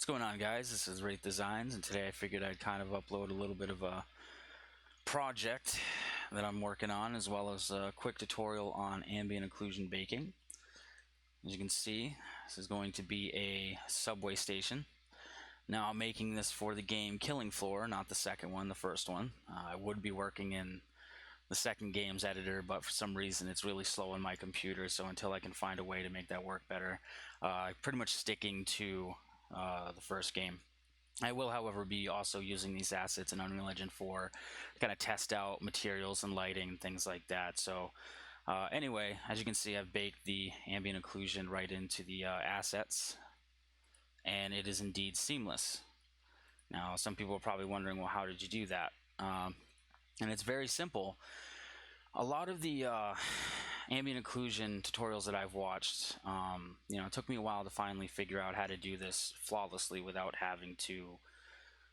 going on, guys? This is Wraith Designs, and today I figured I'd kind of upload a little bit of a project that I'm working on, as well as a quick tutorial on ambient occlusion baking. As you can see, this is going to be a subway station. Now, I'm making this for the game Killing Floor, not the second one, the first one. I would be working in the second game's editor, but for some reason it's really slow on my computer, so until I can find a way to make that work better, pretty much sticking to the first game. I will, however, be also using these assets in Unreal Engine 4 to kind of test out materials and lighting and things like that. So anyway, as you can see, I've baked the ambient occlusion right into the assets, and it is indeed seamless. Now, some people are probably wondering, well, how did you do that? And it's very simple. A lot of the ambient occlusion tutorials that I've watched, it took me a while to finally figure out how to do this flawlessly without having to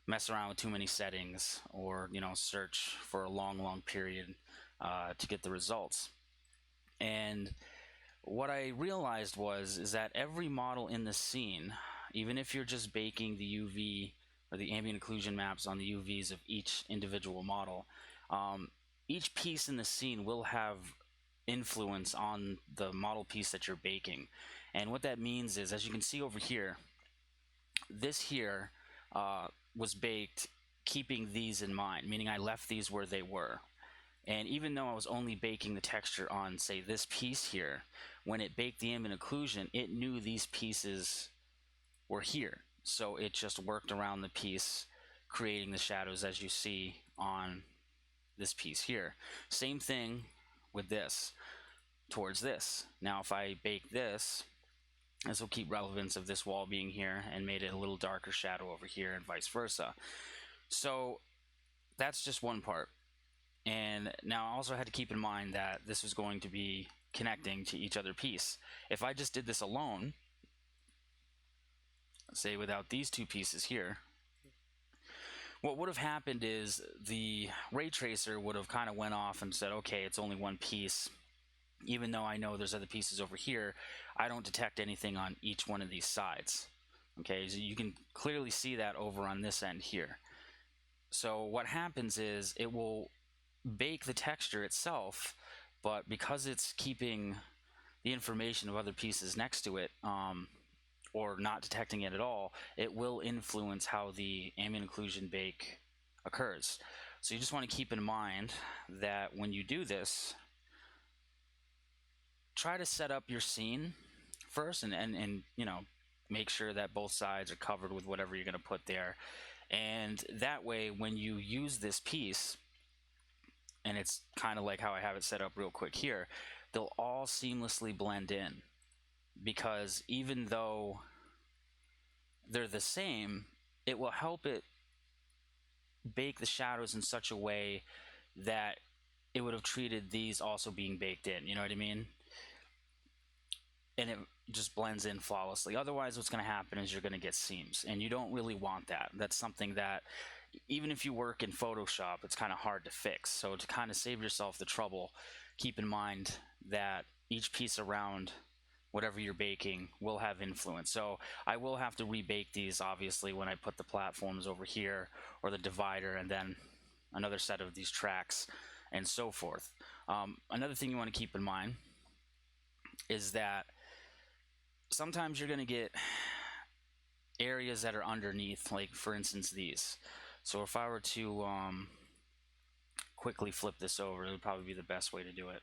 mess around with too many settings or, search for a long period to get the results. And what I realized is that every model in the scene, even if you're just baking the UV or the ambient occlusion maps on the UVs of each individual model, each piece in the scene will have influence on the model piece that you're baking. And what that means is, as you can see over here, this here was baked keeping these in mind, meaning I left these where they were. And even though I was only baking the texture on, say, this piece here, when it baked the ambient occlusion, it knew these pieces were here. So it just worked around the piece, creating the shadows as you see on this piece here. Same thing with this towards this. Now, if I bake this will keep relevance of this wall being here and made it a little darker shadow over here and vice versa. So that's just one part. And now I also had to keep in mind that this was going to be connecting to each other piece. If I just did this alone, say without these two pieces here, what would have happened is the ray tracer would have kind of went off and said, okay, it's only one piece. Even though I know there's other pieces over here, I don't detect anything on each one of these sides. Okay, so you can clearly see that over on this end here. So what happens is it will bake the texture itself, but because it's keeping the information of other pieces next to it, or not detecting it at all, it will influence how the ambient occlusion bake occurs. So you just want to keep in mind that when you do this, try to set up your scene first and make sure that both sides are covered with whatever you're going to put there. And that way, when you use this piece, and it's kind of like how I have it set up real quick here, they'll all seamlessly blend in. Because even though they're the same, it will help it bake the shadows in such a way that it would have treated these also being baked in, you know what I mean? And it just blends in flawlessly. Otherwise, what's going to happen is you're going to get seams, and you don't really want that. That's something that, even if you work in Photoshop, it's kind of hard to fix. So to kind of save yourself the trouble, keep in mind that each piece around whatever you're baking will have influence. So I will have to rebake these, obviously, when I put the platforms over here, or the divider, and then another set of these tracks, and so forth. Another thing you want to keep in mind is that sometimes you're going to get areas that are underneath, like for instance these. So if I were to quickly flip this over, it would probably be the best way to do it.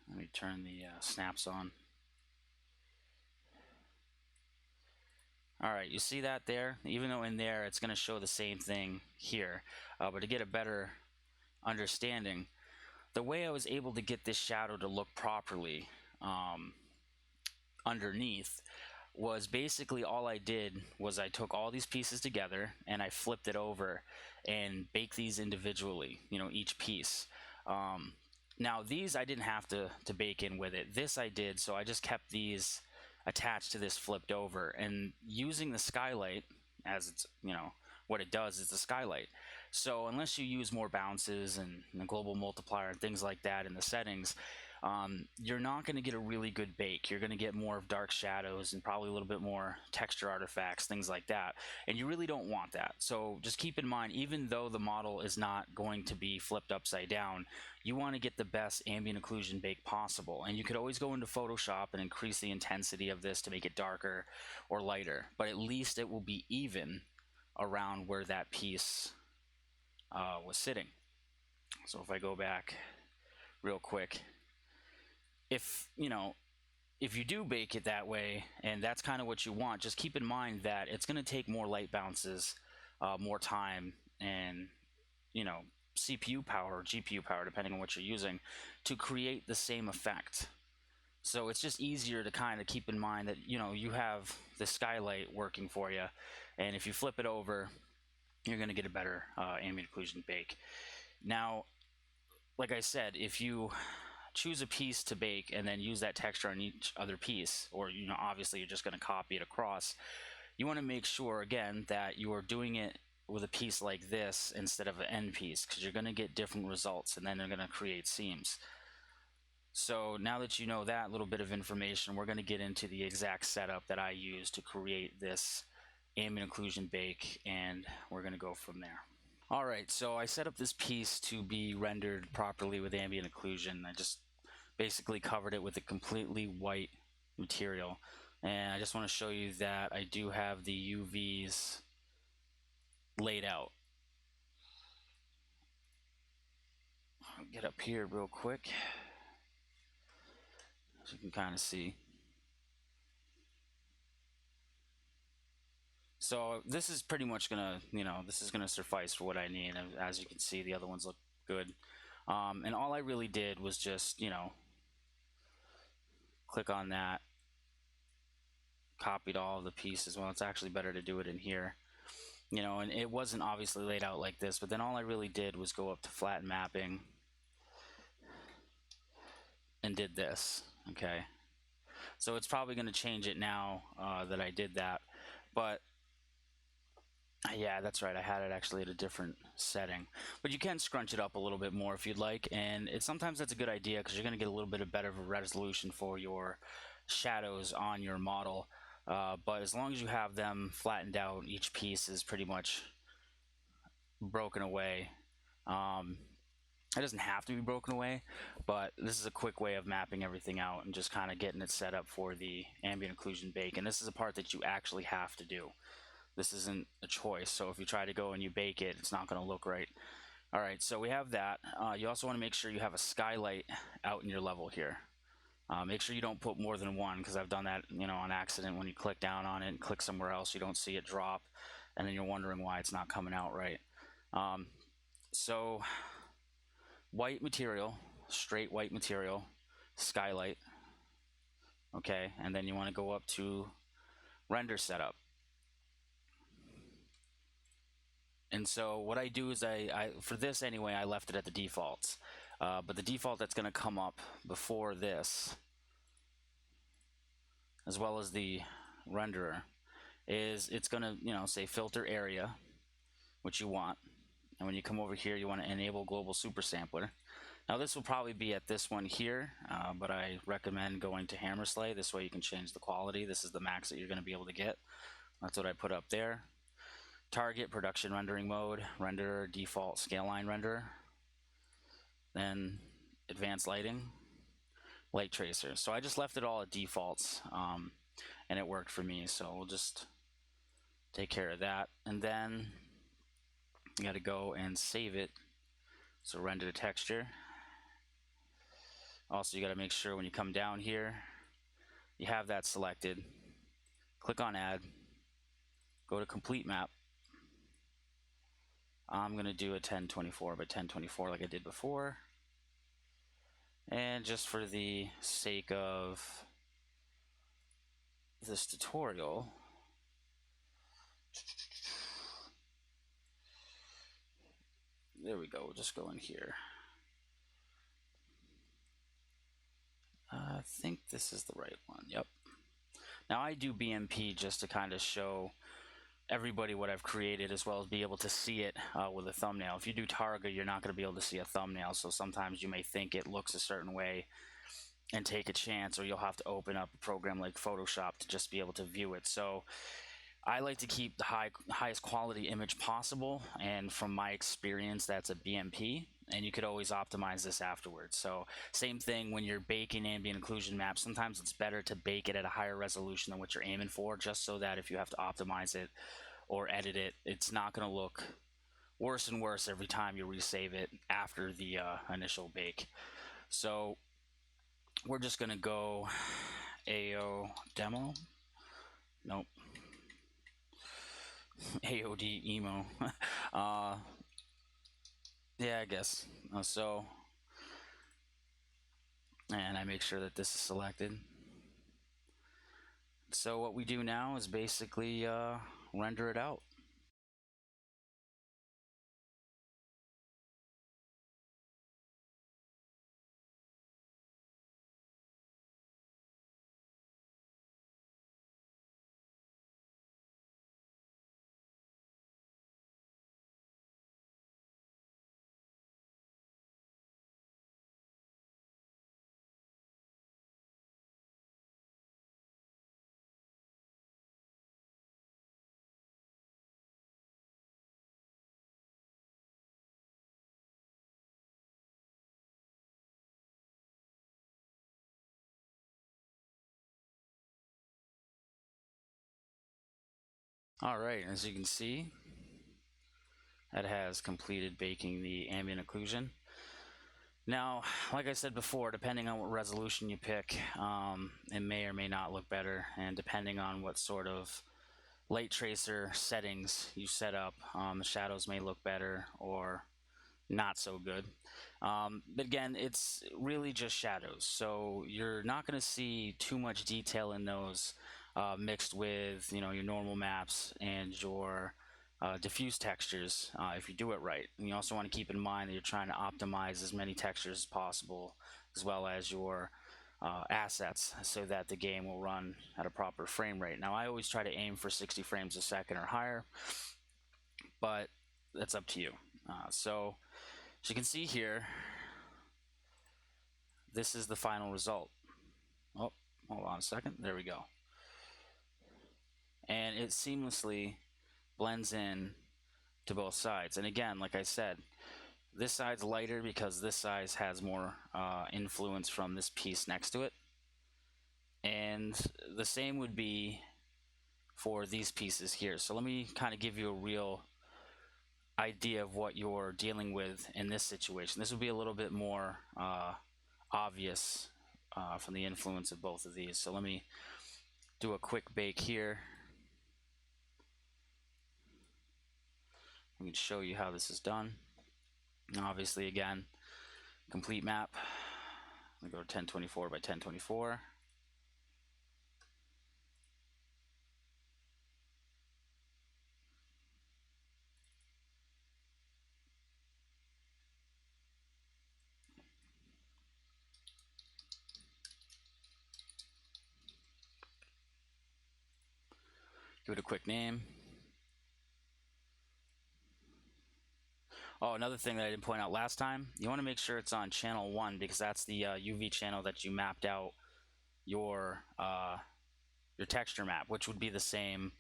Let me turn the snaps on. Alright, you see that there? Even though in there it's going to show the same thing here. But to get a better understanding, the way I was able to get this shadow to look properly underneath was basically all I did was I took all these pieces together and I flipped it over and baked these individually, each piece. Now these I didn't have to bake in with it. This I did, so I just kept these attached to this flipped over, and using the skylight, as it's, what it does is the skylight. So unless you use more bounces and the global multiplier and things like that in the settings, you're not going to get a really good bake. You're going to get more of dark shadows and probably a little bit more texture artifacts, things like that. And you really don't want that. So just keep in mind, even though the model is not going to be flipped upside down, you want to get the best ambient occlusion bake possible. And you could always go into Photoshop and increase the intensity of this to make it darker or lighter, but at least it will be even around where that piece was sitting. So if I go back real quick, if you do bake it that way and that's kind of what you want, just keep in mind that it's going to take more light bounces, more time, and CPU power or GPU power, depending on what you're using, to create the same effect. So it's just easier to kind of keep in mind that you have the skylight working for you, and if you flip it over, you're going to get a better ambient occlusion bake. Now, like I said, if you choose a piece to bake and then use that texture on each other piece, or obviously you're just going to copy it across, you want to make sure again that you are doing it with a piece like this instead of an end piece, because you're going to get different results and then they're going to create seams. So now that you know that little bit of information, we're going to get into the exact setup that I use to create this ambient occlusion bake, and we're going to go from there. Alright, so I set up this piece to be rendered properly with ambient occlusion. I just basically covered it with a completely white material, and I just want to show you that I do have the UVs laid out. I'll get up here real quick so you can kind of see. So this is pretty much gonna, this is gonna suffice for what I need. As you can see, the other ones look good. And all I really did was just, click on that, copied all of the pieces. Well, it's actually better to do it in here. And it wasn't obviously laid out like this, but then all I really did was go up to flatten mapping and did this. Okay, so it's probably going to change it now that I did that, but yeah, that's right, I had it actually at a different setting. But you can scrunch it up a little bit more if you'd like, and sometimes that's a good idea because you're going to get a little bit of better resolution for your shadows on your model. But as long as you have them flattened out, each piece is pretty much broken away. It doesn't have to be broken away, but this is a quick way of mapping everything out and just kind of getting it set up for the ambient occlusion bake. And this is a part that you actually have to do. This isn't a choice, so if you try to go and you bake it, it's not going to look right. Alright, so we have that. You also want to make sure you have a skylight out in your level here. Make sure you don't put more than one, because I've done that on accident. When you click down on it and click somewhere else, you don't see it drop, and then you're wondering why it's not coming out right. So white material, straight white material, skylight. Okay, and then you want to go up to render setup. And so what I do is I for this anyway, I left it at the defaults. But the default that's going to come up before this, as well as the renderer, is it's going to say filter area, which you want. And when you come over here, you want to enable global super sampler. Now this will probably be at this one here, but I recommend going to Hammersley. This way you can change the quality. This is the max that you're going to be able to get. That's what I put up there. Target production rendering mode, renderer, default scale line renderer. Then advanced lighting, light tracer. So I just left it all at defaults, and it worked for me. So we'll just take care of that. And then you got to go and save it. So render the texture. Also, you got to make sure when you come down here, you have that selected. Click on add, go to complete map. I'm going to do a 1024 by 1024 like I did before. And just for the sake of this tutorial, there we go, we'll just go in here. I think this is the right one, yep. Now I do BMP just to kind of show everybody what I've created, as well as be able to see it with a thumbnail. If you do Targa, you're not going to be able to see a thumbnail, so sometimes you may think it looks a certain way and take a chance, or you'll have to open up a program like Photoshop to just be able to view it. So I like to keep the highest quality image possible, and from my experience, that's a BMP, and you could always optimize this afterwards. So same thing when you're baking ambient occlusion maps, sometimes it's better to bake it at a higher resolution than what you're aiming for, just so that if you have to optimize it or edit it, it's not going to look worse and worse every time you resave it after the initial bake. So we're just going to go AO demo. Nope. AOD emo. Yeah, I guess. And I make sure that this is selected. So what we do now is basically render it out. All right, as you can see, that has completed baking the ambient occlusion. Now, like I said before, depending on what resolution you pick, it may or may not look better, and depending on what sort of light tracer settings you set up, the shadows may look better or not so good. But again, it's really just shadows, so you're not going to see too much detail in those mixed with your normal maps and your diffuse textures if you do it right. And you also want to keep in mind that you're trying to optimize as many textures as possible, as well as your assets, so that the game will run at a proper frame rate. Now, I always try to aim for 60 frames a second or higher, but that's up to you. So as you can see here, this is the final result. Oh, hold on a second. There we go. And it seamlessly blends in to both sides. And again, like I said, this side's lighter because this side has more influence from this piece next to it. And the same would be for these pieces here. So let me kind of give you a real idea of what you're dealing with in this situation. This would be a little bit more obvious from the influence of both of these. So let me do a quick bake here. I can show you how this is done. And obviously, again, complete map. I'm going to go 1024 by 1024. Give it a quick name. Oh, another thing that I didn't point out last time, you want to make sure it's on channel 1, because that's the UV channel that you mapped out your texture map, which would be the same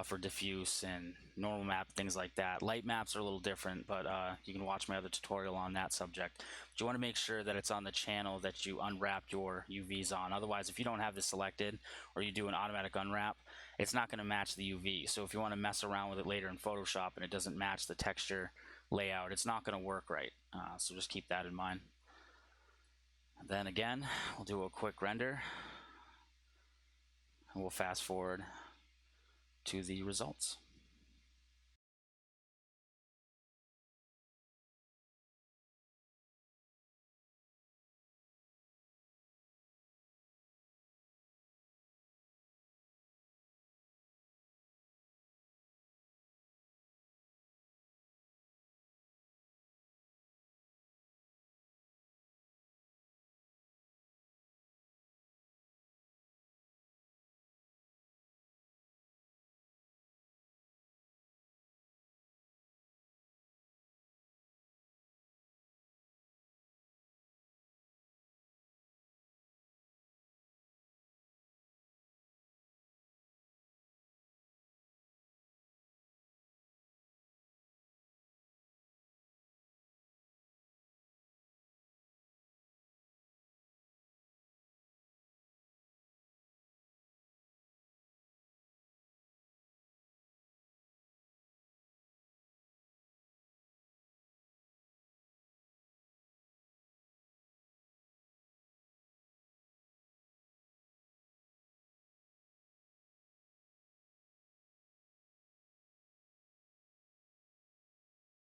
for diffuse and normal map, things like that. Light maps are a little different, but you can watch my other tutorial on that subject. But you want to make sure that it's on the channel that you unwrap your UVs on. Otherwise, if you don't have this selected, or you do an automatic unwrap, it's not going to match the UV. So if you want to mess around with it later in Photoshop and it doesn't match the texture layout, it's not going to work right. So just keep that in mind. And then again, we'll do a quick render, and we'll fast forward to the results.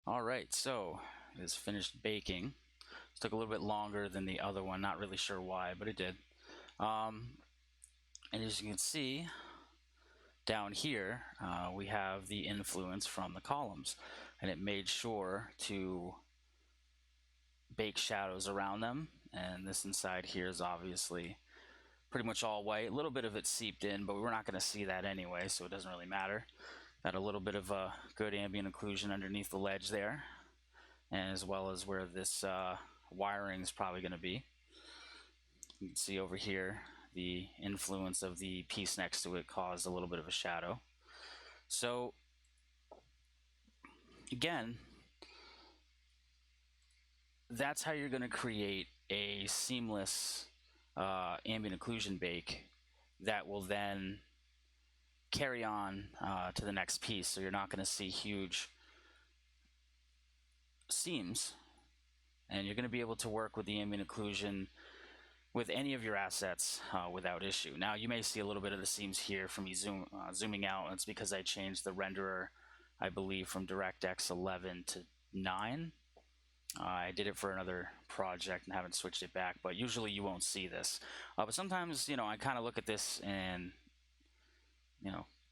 Alright, so it's finished baking. It took a little bit longer than the other one, not really sure why, but it did. And as you can see, down here, we have the influence from the columns, and it made sure to bake shadows around them. And this inside here is obviously pretty much all white. A little bit of it seeped in, but we're not going to see that anyway, so it doesn't really matter. Got a little bit of a good ambient occlusion underneath the ledge there, and as well as where this wiring is probably going to be. You can see over here the influence of the piece next to it caused a little bit of a shadow. So again, that's how you're going to create a seamless ambient occlusion bake that will then carry on to the next piece. So you're not going to see huge seams, and you're going to be able to work with the ambient occlusion with any of your assets without issue. Now you may see a little bit of the seams here from me zooming out, and it's because I changed the renderer, I believe, from DirectX 11 to 9. I did it for another project and haven't switched it back, but usually you won't see this. But sometimes, I kind of look at this and,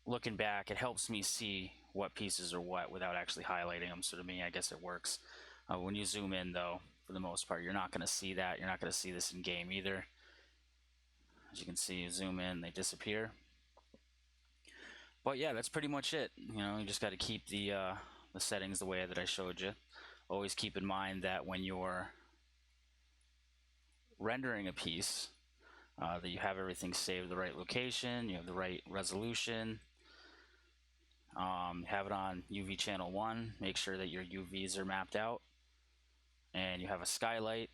looking back, it helps me see what pieces are what without actually highlighting them. So to me, I guess it works. When you zoom in, though, for the most part, you're not going to see that. You're not going to see this in game either. As you can see, you zoom in, they disappear. But yeah, that's pretty much it. You just got to keep the settings the way that I showed you. Always keep in mind that when you're rendering a piece, that you have everything saved the right location, you have the right resolution, have it on UV channel 1, make sure that your UVs are mapped out, and you have a skylight.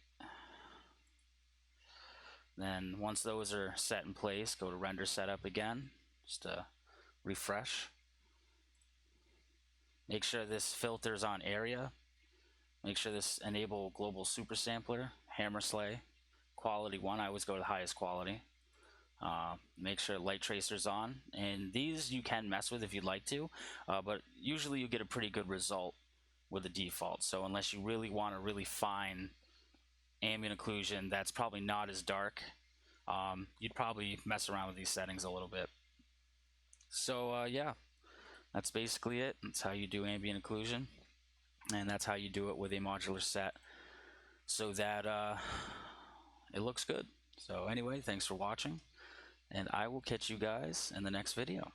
Then once those are set in place, go to render setup again, just to refresh. Make sure this filters on area. Make sure this enable global super sampler, hammer slay, quality 1. I always go to the highest quality. Make sure light tracer's on, and these you can mess with if you'd like to, but usually you get a pretty good result with the default. So unless you really want a really fine ambient occlusion that's probably not as dark, you'd probably mess around with these settings a little bit. So yeah, that's basically it. That's how you do ambient occlusion, and that's how you do it with a modular set so that it looks good. So anyway, thanks for watching, and I will catch you guys in the next video.